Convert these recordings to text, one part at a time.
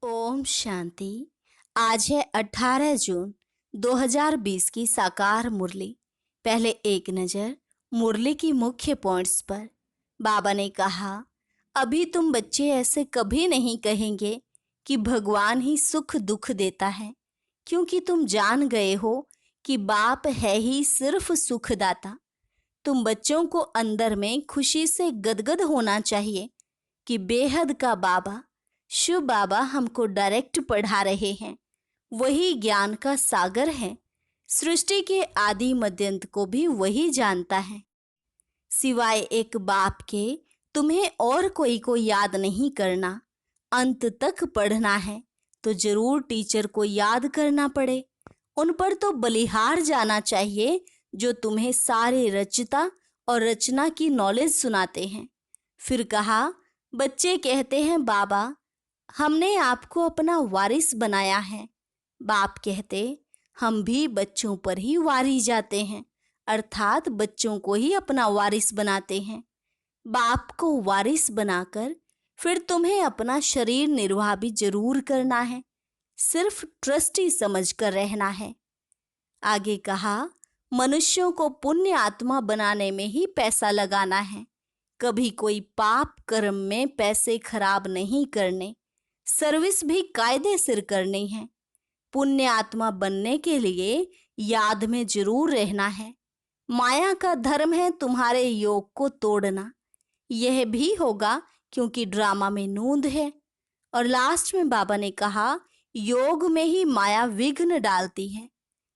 ओम शांति। आज है 18 जून 2020 की साकार मुरली। पहले एक नज़र मुरली की मुख्य पॉइंट्स पर। बाबा ने कहा, अभी तुम बच्चे ऐसे कभी नहीं कहेंगे कि भगवान ही सुख दुख देता है, क्योंकि तुम जान गए हो कि बाप है ही सिर्फ सुखदाता। तुम बच्चों को अंदर में खुशी से गदगद होना चाहिए कि बेहद का बाबा, शिव बाबा हमको डायरेक्ट पढ़ा रहे हैं। वही ज्ञान का सागर है। सृष्टि के आदि मध्यंत को भी वही जानता है। सिवाय एक बाप के तुम्हें और कोई को याद नहीं करना। अंत तक पढ़ना है तो जरूर टीचर को याद करना पड़े। उन पर तो बलिहार जाना चाहिए जो तुम्हें सारे रचता और रचना की नॉलेज सुनाते हैं। फिर कहा, बच्चे कहते हैं बाबा हमने आपको अपना वारिस बनाया है। बाप कहते, हम भी बच्चों पर ही वारी जाते हैं, अर्थात बच्चों को ही अपना वारिस बनाते हैं। बाप को वारिस बनाकर फिर तुम्हें अपना शरीर निर्वाह भी जरूर करना है। सिर्फ ट्रस्टी समझकर रहना है। आगे कहा, मनुष्यों को पुण्य आत्मा बनाने में ही पैसा लगाना है। कभी कोई पाप कर्म में पैसे खराब नहीं करने, सर्विस भी कायदे सिर करनी है। पुण्य आत्मा बनने के लिए याद में जरूर रहना है। माया का धर्म है तुम्हारे योग को तोड़ना। यह भी होगा क्योंकि ड्रामा में नूंद है। और लास्ट में बाबा ने कहा, योग में ही माया विघ्न डालती है।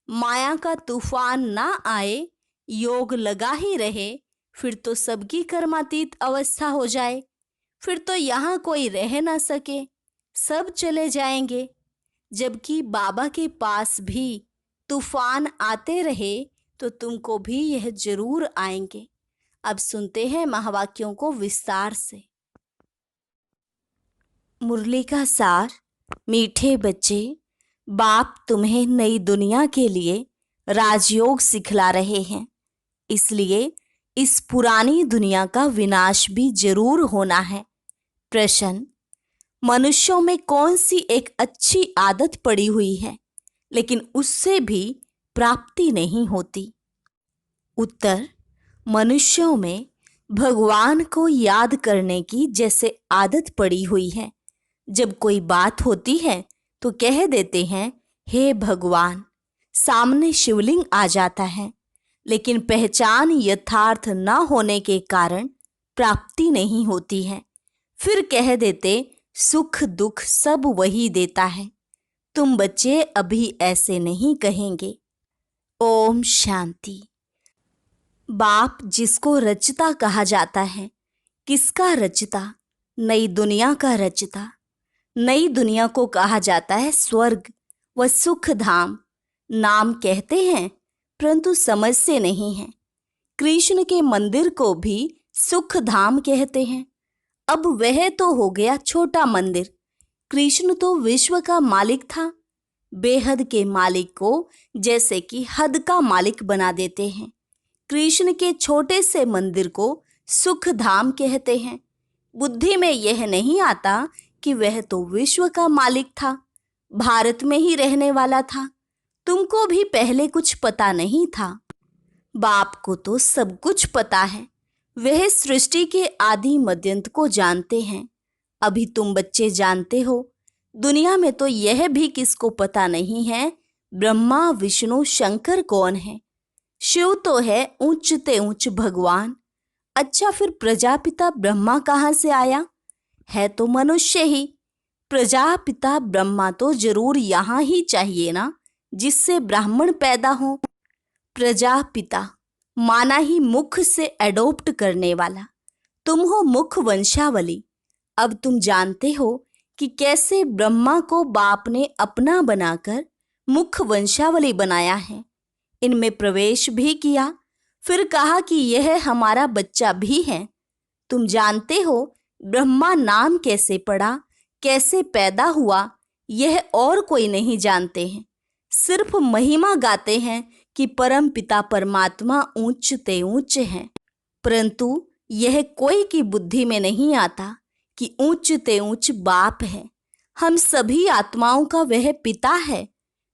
माया का तूफान ना आए, योग लगा ही रहे, फिर तो सबकी कर्मातीत अवस्था हो जाए। फिर तो यहाँ कोई रह ना सके, सब चले जाएंगे। जबकि बाबा के पास भी तूफान आते रहे तो तुमको भी यह जरूर आएंगे। अब सुनते हैं महावाक्यों को विस्तार से। मुरली का सार। मीठे बच्चे, बाप तुम्हें नई दुनिया के लिए राजयोग सिखला रहे हैं। इसलिए इस पुरानी दुनिया का विनाश भी जरूर होना है। प्रश्न, मनुष्यों में कौन सी एक अच्छी आदत पड़ी हुई है लेकिन उससे भी प्राप्ति नहीं होती? उत्तर, मनुष्यों में भगवान को याद करने की जैसे आदत पड़ी हुई है। जब कोई बात होती है तो कह देते हैं, हे भगवान। सामने शिवलिंग आ जाता है, लेकिन पहचान यथार्थ न होने के कारण प्राप्ति नहीं होती है। फिर कह देते, सुख दुख सब वही देता है। तुम बच्चे अभी ऐसे नहीं कहेंगे। ओम शांति। बाप जिसको रचता कहा जाता है, किसका रचता? नई दुनिया का रचता। नई दुनिया को कहा जाता है स्वर्ग व सुख धाम। नाम कहते हैं परंतु समझते नहीं हैं। कृष्ण के मंदिर को भी सुख धाम कहते हैं। अब वह तो हो गया छोटा मंदिर। कृष्ण तो विश्व का मालिक था। बेहद के मालिक को जैसे कि हद का मालिक बना देते हैं। कृष्ण के छोटे से मंदिर को सुख धाम कहते हैं। बुद्धि में यह नहीं आता कि वह तो विश्व का मालिक था, भारत में ही रहने वाला था। तुमको भी पहले कुछ पता नहीं था। बाप को तो सब कुछ पता है। वह सृष्टि के आदि मध्यंत को जानते हैं। अभी तुम बच्चे जानते हो। दुनिया में तो यह भी किसको पता नहीं है, ब्रह्मा विष्णु शंकर कौन है। शिव तो है ऊंचते ऊंच भगवान। अच्छा, फिर प्रजापिता ब्रह्मा कहाँ से आया? है तो मनुष्य ही। प्रजापिता ब्रह्मा तो जरूर यहाँ ही चाहिए ना, जिससे ब्राह्मण पैदा हो। प्रजापिता माना ही मुख से एडॉप्ट करने वाला। तुम हो मुख वंशावली। अब तुम जानते हो कि कैसे ब्रह्मा को बाप ने अपना बनाकर मुख वंशावली बनाया है। इनमें प्रवेश भी किया, फिर कहा कि यह हमारा बच्चा भी है। तुम जानते हो ब्रह्मा नाम कैसे पड़ा, कैसे पैदा हुआ, यह और कोई नहीं जानते हैं। सिर्फ महिमा गाते हैं कि परम पिता परमात्मा ऊंचते ऊंच हैं, परंतु यह कोई की बुद्धि में नहीं आता कि ऊंचते ऊंच बाप है। हम सभी आत्माओं का वह पिता है,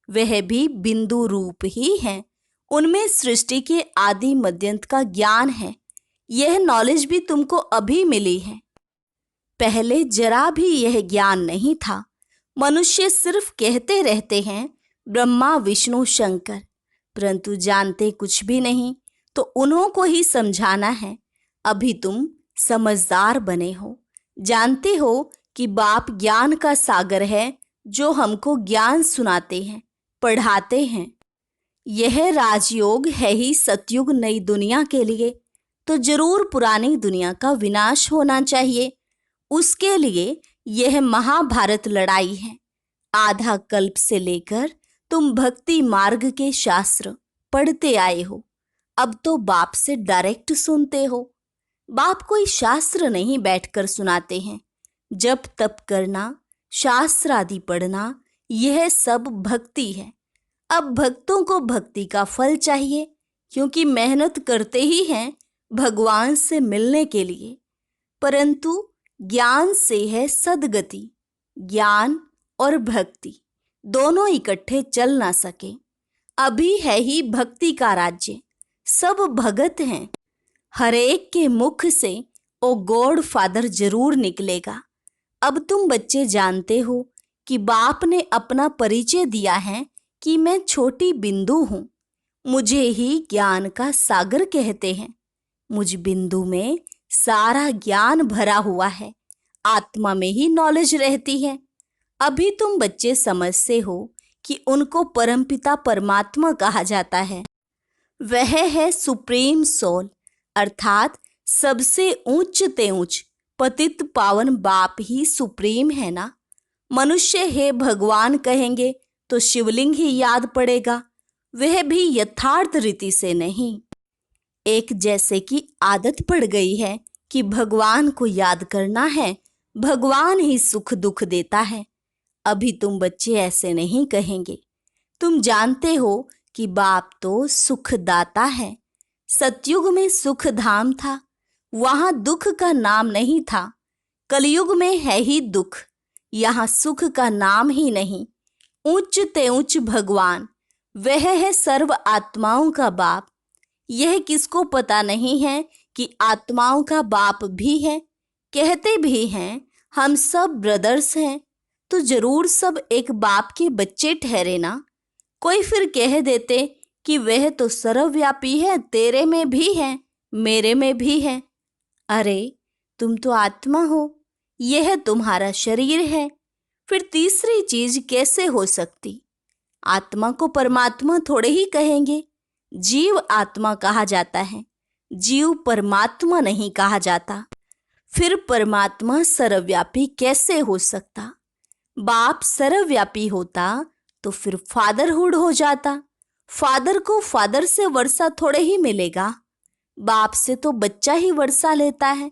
वह भी बिंदु रूप ही है। उनमें सृष्टि के आदि मध्यंत का ज्ञान है। यह नॉलेज भी तुमको अभी मिली है। पहले जरा भी यह ज्ञान नहीं था। मनुष्य सिर्फ कहते रहते हैं ब्रह्मा विष्णु शंकर, परंतु जानते कुछ भी नहीं। तो उन्हों को ही समझाना है। अभी तुम समझदार बने हो, जानते हो कि बाप ज्ञान का सागर है, जो हमको ज्ञान सुनाते हैं, पढ़ाते हैं। यह राजयोग है ही सतयुग नई दुनिया के लिए। तो जरूर पुरानी दुनिया का विनाश होना चाहिए। उसके लिए यह महाभारत लड़ाई है। आधा कल्प से लेकर तुम भक्ति मार्ग के शास्त्र पढ़ते आए हो। अब तो बाप से डायरेक्ट सुनते हो। बाप कोई शास्त्र नहीं बैठकर सुनाते हैं। जप तप करना, शास्त्र आदि पढ़ना, यह सब भक्ति है। अब भक्तों को भक्ति का फल चाहिए, क्योंकि मेहनत करते ही हैं भगवान से मिलने के लिए। परंतु ज्ञान से है सद्गति। ज्ञान और भक्ति दोनों इकट्ठे चल ना सके। अभी है ही भक्ति का राज्य, सब भगत हैं। हर एक के मुख से ओ गॉड फादर जरूर निकलेगा। अब तुम बच्चे जानते हो कि बाप ने अपना परिचय दिया है कि मैं छोटी बिंदु हूं। मुझे ही ज्ञान का सागर कहते हैं। मुझ बिंदु में सारा ज्ञान भरा हुआ है। आत्मा में ही नॉलेज रहती है। अभी तुम बच्चे समझते हो कि उनको परमपिता परमात्मा कहा जाता है। वह है सुप्रीम सोल, अर्थात सबसे ऊंचते ऊंच पतित पावन बाप ही सुप्रीम है ना। मनुष्य हे भगवान कहेंगे तो शिवलिंग ही याद पड़ेगा, वह भी यथार्थ रीति से नहीं। एक जैसे की आदत पड़ गई है कि भगवान को याद करना है, भगवान ही सुख दुख देता है। अभी तुम बच्चे ऐसे नहीं कहेंगे। तुम जानते हो कि बाप तो सुखदाता है। सतयुग में सुख धाम था, वहां दुख का नाम नहीं था। कलयुग में है ही दुख, यहाँ सुख का नाम ही नहीं। ऊंचते ऊंच भगवान, वह है सर्व आत्माओं का बाप। यह किसको पता नहीं है कि आत्माओं का बाप भी है। कहते भी हैं हम सब ब्रदर्स हैं, तो जरूर सब एक बाप के बच्चे ठहरे ना। कोई फिर कह देते कि वह तो सर्वव्यापी है, तेरे में भी है, मेरे में भी है। अरे तुम तो आत्मा हो, यह तुम्हारा शरीर है, फिर तीसरी चीज कैसे हो सकती। आत्मा को परमात्मा थोड़े ही कहेंगे। जीव आत्मा कहा जाता है, जीव परमात्मा नहीं कहा जाता। फिर परमात्मा सर्वव्यापी कैसे हो सकता। बाप सर्वव्यापी होता तो फिर फादरहुड हो जाता। फादर को फादर से वर्षा थोड़े ही मिलेगा, बाप से तो बच्चा ही वर्षा लेता है।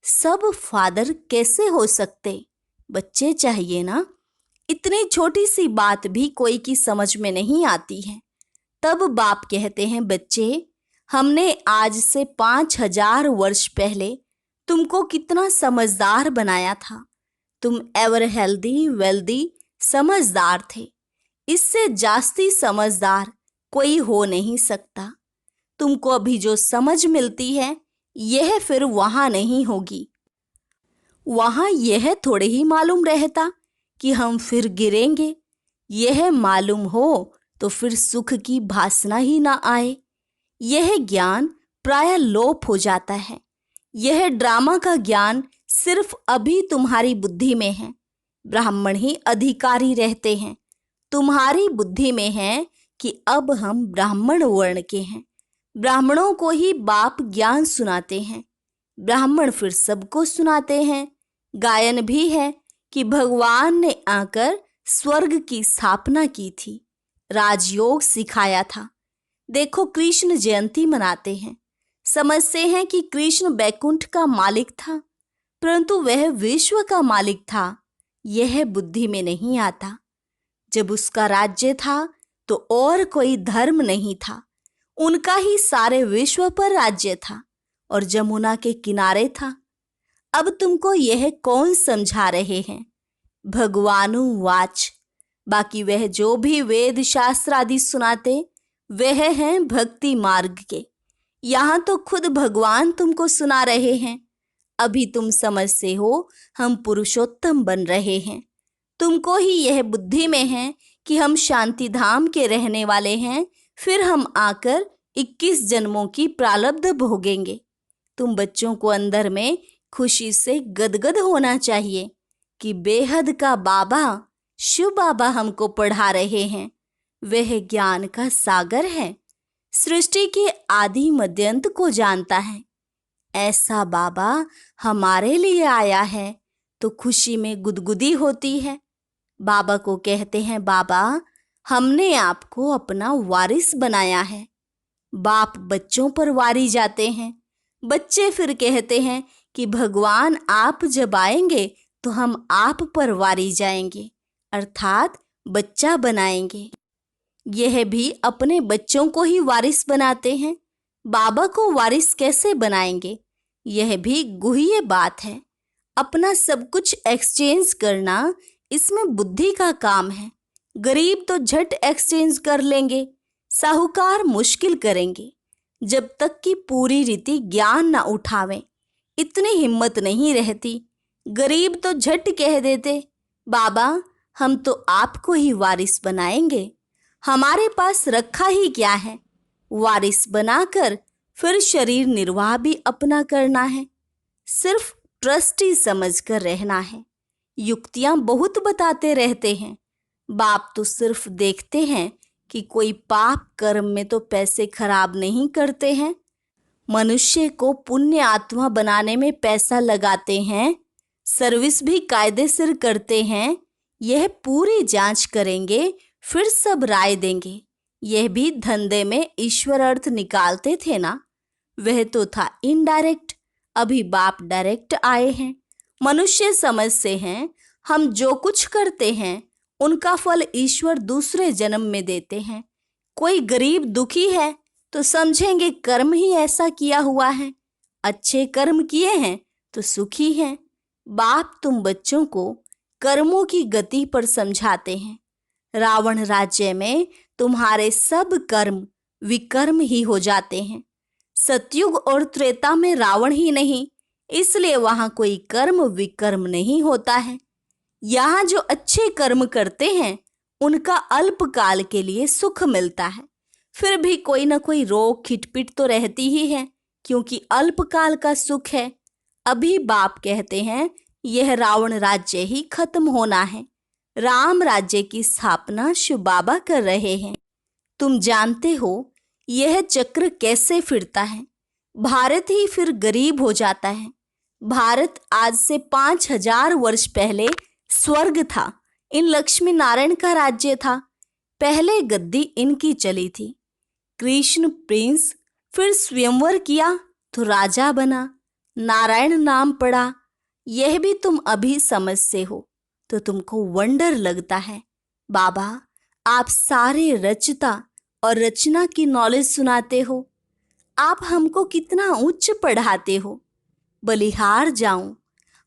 सब फादर कैसे हो सकते, बच्चे चाहिए ना। इतनी छोटी सी बात भी कोई की समझ में नहीं आती है। तब बाप कहते हैं बच्चे, हमने आज से 5000 वर्ष पहले तुमको कितना समझदार बनाया था। तुम एवर हेल्दी वेल्दी समझदार थे। इससे जास्ती समझदार कोई हो नहीं सकता। तुमको अभी जो समझ मिलती है, यह फिर वहां नहीं होगी। वहां यह थोड़े ही मालूम रहता कि हम फिर गिरेंगे। यह मालूम हो तो फिर सुख की भासना ही ना आए। यह ज्ञान प्राय लोप हो जाता है। यह ड्रामा का ज्ञान सिर्फ अभी तुम्हारी बुद्धि में है। ब्राह्मण ही अधिकारी रहते हैं। तुम्हारी बुद्धि में है कि अब हम ब्राह्मण वर्ण के हैं। ब्राह्मणों को ही बाप ज्ञान सुनाते हैं। ब्राह्मण फिर सबको सुनाते हैं। गायन भी है कि भगवान ने आकर स्वर्ग की स्थापना की थी, राजयोग सिखाया था। देखो कृष्ण जयंती मनाते हैं, समझते हैं कि कृष्ण बैकुंठ का मालिक था, परंतु वह विश्व का मालिक था, यह बुद्धि में नहीं आता। जब उसका राज्य था तो और कोई धर्म नहीं था, उनका ही सारे विश्व पर राज्य था और जमुना के किनारे था। अब तुमको यह कौन समझा रहे हैं। भगवानुवाच। बाकी वह जो भी वेद शास्त्र आदि सुनाते वह हैं भक्ति मार्ग के। यहाँ तो खुद भगवान तुमको सुना रहे हैं। अभी तुम समझते हो हम पुरुषोत्तम बन रहे हैं। तुमको ही यह बुद्धि में है कि हम शांति धाम के रहने वाले हैं, फिर हम आकर 21 जन्मों की प्रारब्ध भोगेंगे। तुम बच्चों को अंदर में खुशी से गदगद होना चाहिए कि बेहद का बाबा, शिव बाबा हमको पढ़ा रहे हैं। वह ज्ञान का सागर है, सृष्टि के आदि मध्यांत को जानता है। ऐसा बाबा हमारे लिए आया है तो खुशी में गुदगुदी होती है। बाबा को कहते हैं, बाबा हमने आपको अपना वारिस बनाया है। बाप बच्चों पर वारी जाते हैं। बच्चे फिर कहते हैं कि भगवान आप जब आएंगे तो हम आप पर वारी जाएंगे, अर्थात बच्चा बनाएंगे। यह भी अपने बच्चों को ही वारिस बनाते हैं। बाबा को वारिस कैसे बनाएंगे, यह भी गुह्य बात है। अपना सब कुछ एक्सचेंज करना, इसमें बुद्धि का काम है। गरीब तो झट एक्सचेंज कर लेंगे, साहूकार मुश्किल करेंगे। जब तक कि पूरी रीति ज्ञान ना उठावें, इतनी हिम्मत नहीं रहती। गरीब तो झट कह देते, बाबा हम तो आपको ही वारिस बनाएंगे। हमारे पास रखा ही क्या है, वारिस बनाकर फिर शरीर निर्वाह भी अपना करना है। सिर्फ ट्रस्टी समझकर रहना है। युक्तियां बहुत बताते रहते हैं। बाप तो सिर्फ देखते हैं कि कोई पाप कर्म में तो पैसे खराब नहीं करते हैं। मनुष्य को पुण्य आत्मा बनाने में पैसा लगाते हैं, सर्विस भी कायदे से करते हैं। यह पूरी जांच करेंगे, फिर सब राय देंगे। यह भी धंधे में ईश्वर अर्थ निकालते थे ना, वह तो था इनडायरेक्ट। अभी बाप डायरेक्ट आए हैं। मनुष्य समझते हैं हम जो कुछ करते हैं उनका फल ईश्वर दूसरे जन्म में देते हैं। कोई गरीब दुखी है तो समझेंगे कर्म ही ऐसा किया हुआ है, अच्छे कर्म किए हैं तो सुखी हैं। बाप तुम बच्चों को कर्मों की गति पर समझाते हैं। रावण राज्य में तुम्हारे सब कर्म विकर्म ही हो जाते हैं। सतयुग और त्रेता में रावण ही नहीं, इसलिए वहां कोई कर्म विकर्म नहीं होता है। यहाँ जो अच्छे कर्म करते हैं उनका अल्पकाल के लिए सुख मिलता है, फिर भी कोई ना कोई रोग खिटपिट तो रहती ही है, क्योंकि अल्पकाल का सुख है। अभी बाप कहते हैं यह रावण राज्य ही खत्म होना है। राम राज्य की स्थापना शिव बाबा कर रहे हैं। तुम जानते हो यह चक्र कैसे फिरता है। भारत ही फिर गरीब हो जाता है। भारत आज से 5000 वर्ष पहले स्वर्ग था। इन लक्ष्मी नारायण का राज्य था। पहले गद्दी इनकी चली थी। कृष्ण प्रिंस, फिर स्वयंवर किया तो राजा बना, नारायण नाम पड़ा। यह भी तुम अभी समझते हो तो तुमको वंडर लगता है। बाबा आप सारे रचता और रचना की नॉलेज सुनाते हो। आप हमको कितना उच्च पढ़ाते हो। बलिहार जाऊं,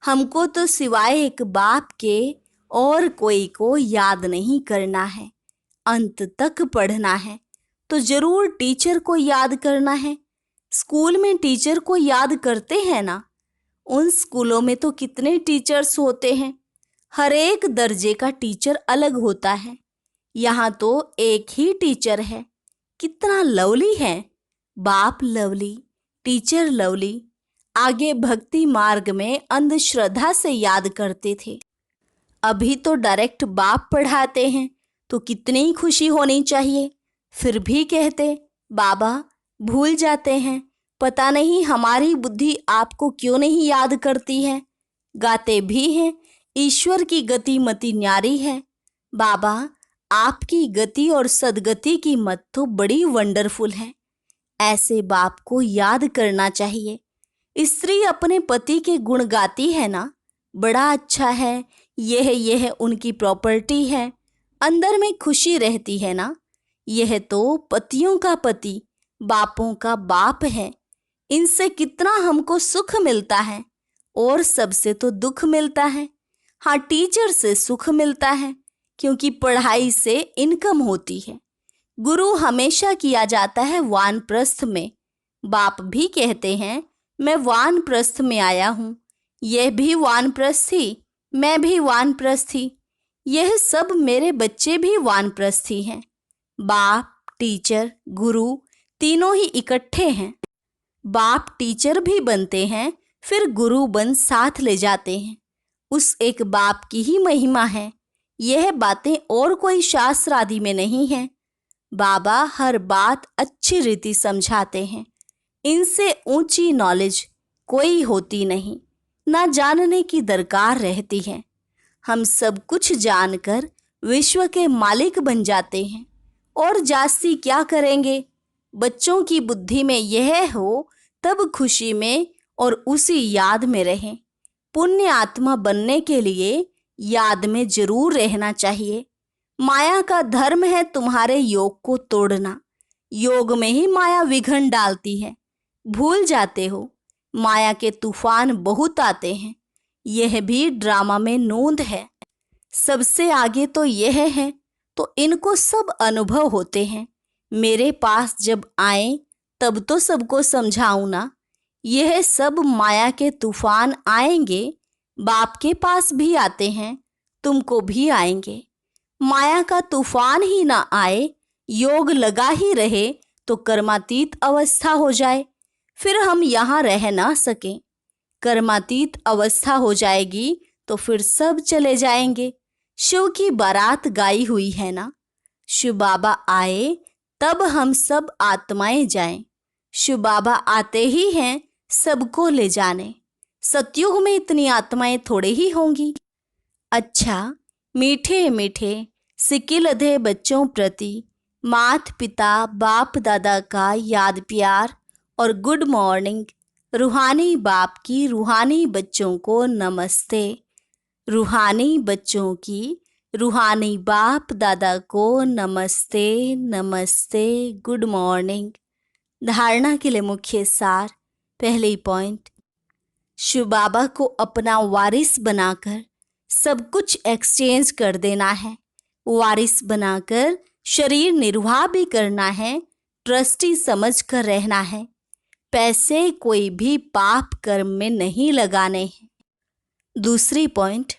हमको तो सिवाय एक बाप के और कोई को याद नहीं करना है। अंत तक पढ़ना है तो जरूर टीचर को याद करना है। स्कूल में टीचर को याद करते हैं ना। उन स्कूलों में तो कितने टीचर्स होते हैं, हर एक दर्जे का टीचर अलग होता है। यहाँ तो एक ही टीचर है। कितना लवली है। बाप लवली, टीचर लवली। आगे भक्ति मार्ग में अंधश्रद्धा से याद करते थे, अभी तो डायरेक्ट बाप पढ़ाते हैं तो कितनी खुशी होनी चाहिए। फिर भी कहते बाबा भूल जाते हैं। पता नहीं हमारी बुद्धि आपको क्यों नहीं याद करती है। गाते भी हैं ईश्वर की गति मति न्यारी है। बाबा आपकी गति और सदगति की मत तो बड़ी वंडरफुल है। ऐसे बाप को याद करना चाहिए। स्त्री अपने पति के गुण गाती है ना, बड़ा अच्छा है, यह उनकी प्रॉपर्टी है, अंदर में खुशी रहती है ना। यह तो पतियों का पति, बापों का बाप है। इनसे कितना हमको सुख मिलता है और सबसे तो दुख मिलता है। हाँ, टीचर से सुख मिलता है क्योंकि पढ़ाई से इनकम होती है। गुरु हमेशा किया जाता है वानप्रस्थ में। बाप भी कहते हैं मैं वानप्रस्थ में आया हूँ, यह भी वानप्रस्थी, मैं भी वानप्रस्थी, यह सब मेरे बच्चे भी वानप्रस्थी हैं। बाप, टीचर, गुरु तीनों ही इकट्ठे हैं। बाप टीचर भी बनते हैं, फिर गुरु बन साथ ले जाते हैं। उस एक बाप की ही महिमा है। यह बातें और कोई शास्त्र आदि में नहीं है। बाबा हर बात अच्छी रीति समझाते हैं। इनसे ऊंची नॉलेज कोई होती नहीं, ना जानने की दरकार रहती है। हम सब कुछ जानकर विश्व के मालिक बन जाते हैं और जास्ती क्या करेंगे। बच्चों की बुद्धि में यह हो तब खुशी में और उसी याद में रहें। पुण्य आत्मा बनने के लिए याद में जरूर रहना चाहिए। माया का धर्म है तुम्हारे योग को तोड़ना। योग में ही माया विघन डालती है। भूल जाते हो माया के तूफान बहुत आते हैं। यह भी ड्रामा में नोंद है। सबसे आगे तो यह है, तो इनको सब अनुभव होते हैं। मेरे पास जब आए तब तो सबको समझाऊं ना। यह सब माया के तूफान आएंगे। बाप के पास भी आते हैं, तुमको भी आएंगे। माया का तूफान ही ना आए, योग लगा ही रहे तो कर्मातीत अवस्था हो जाए, फिर हम यहाँ रह ना सकें। कर्मातीत अवस्था हो जाएगी तो फिर सब चले जाएंगे। शिव की बारात गाई हुई है ना, शिव बाबा आए तब हम सब आत्माएं जाएं। शिव बाबा आते ही हैं सबको ले जाने। सतयुग में इतनी आत्माएं थोड़े ही होंगी। अच्छा, मीठे मीठे सिकिलधे बच्चों प्रति मात पिता बाप दादा का याद प्यार और गुड मॉर्निंग। रूहानी बाप की रूहानी बच्चों को नमस्ते। रूहानी बच्चों की रूहानी बाप दादा को नमस्ते नमस्ते, गुड मॉर्निंग। धारणा के लिए मुख्य सार। पहली पॉइंट, शिव बाबा को अपना वारिस बनाकर सब कुछ एक्सचेंज कर देना है। वारिस बनाकर शरीर निर्वाह भी करना है, ट्रस्टी समझकर रहना है। पैसे कोई भी पाप कर्म में नहीं लगाने हैं। दूसरी पॉइंट,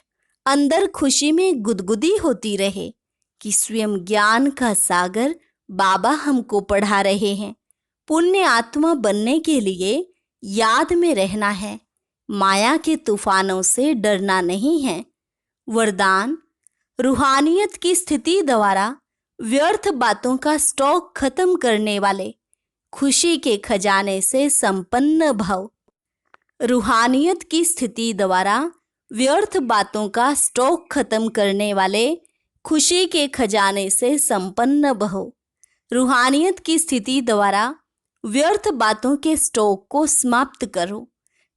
अंदर खुशी में गुदगुदी होती रहे कि स्वयं ज्ञान का सागर बाबा हमको पढ़ा रहे हैं। पुण्य आत्मा बनने के लिए याद में रहना है। माया के तूफानों से डरना नहीं है। वरदान, रूहानियत की स्थिति द्वारा व्यर्थ बातों का स्टॉक खत्म करने वाले खुशी के खजाने से संपन्न भव। रूहानियत की स्थिति द्वारा व्यर्थ बातों का स्टॉक खत्म करने वाले खुशी के खजाने से संपन्न भव। रूहानियत की स्थिति द्वारा व्यर्थ बातों के स्टॉक को समाप्त करो,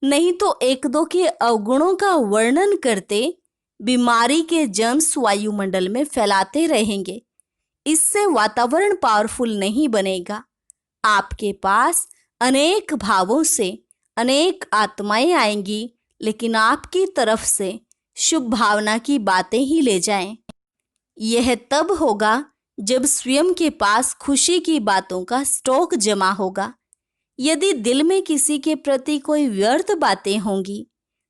नहीं तो एक दो के अवगुणों का वर्णन करते बीमारी के जर्म्स वायुमंडल में फैलाते रहेंगे। इससे वातावरण पावरफुल नहीं बनेगा। आपके पास अनेक भावों से अनेक आत्माएं आएंगी, लेकिन आपकी तरफ से शुभ भावना की बातें ही ले जाएं। यह तब होगा जब स्वयं के पास खुशी की बातों का स्टॉक जमा होगा। यदि दिल में किसी के प्रति कोई व्यर्थ बातें होंगी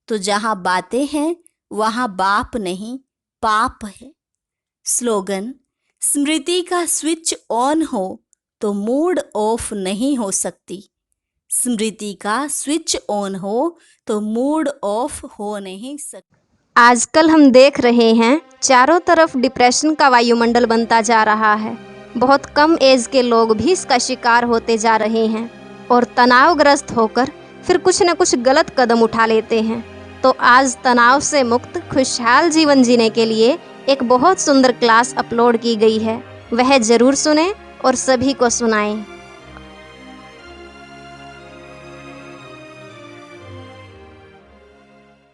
तो जहां बातें हैं वहां बाप नहीं पाप है। स्लोगन, स्मृति का स्विच ऑन हो तो मूड ऑफ नहीं हो सकती। स्मृति का स्विच ऑन हो तो मूड ऑफ हो नहीं सकता। आजकल हम देख रहे हैं चारों तरफ डिप्रेशन का वायुमंडल बनता जा रहा है। बहुत कम एज के लोग भी इसका शिकार होते जा रहे हैं और तनावग्रस्त होकर फिर कुछ न कुछ गलत कदम उठा लेते हैं। तो आज तनाव से मुक्त खुशहाल जीवन जीने के लिए एक बहुत सुंदर क्लास अपलोड की गई है, वह ज़रूर सुनें और सभी को सुनाएं।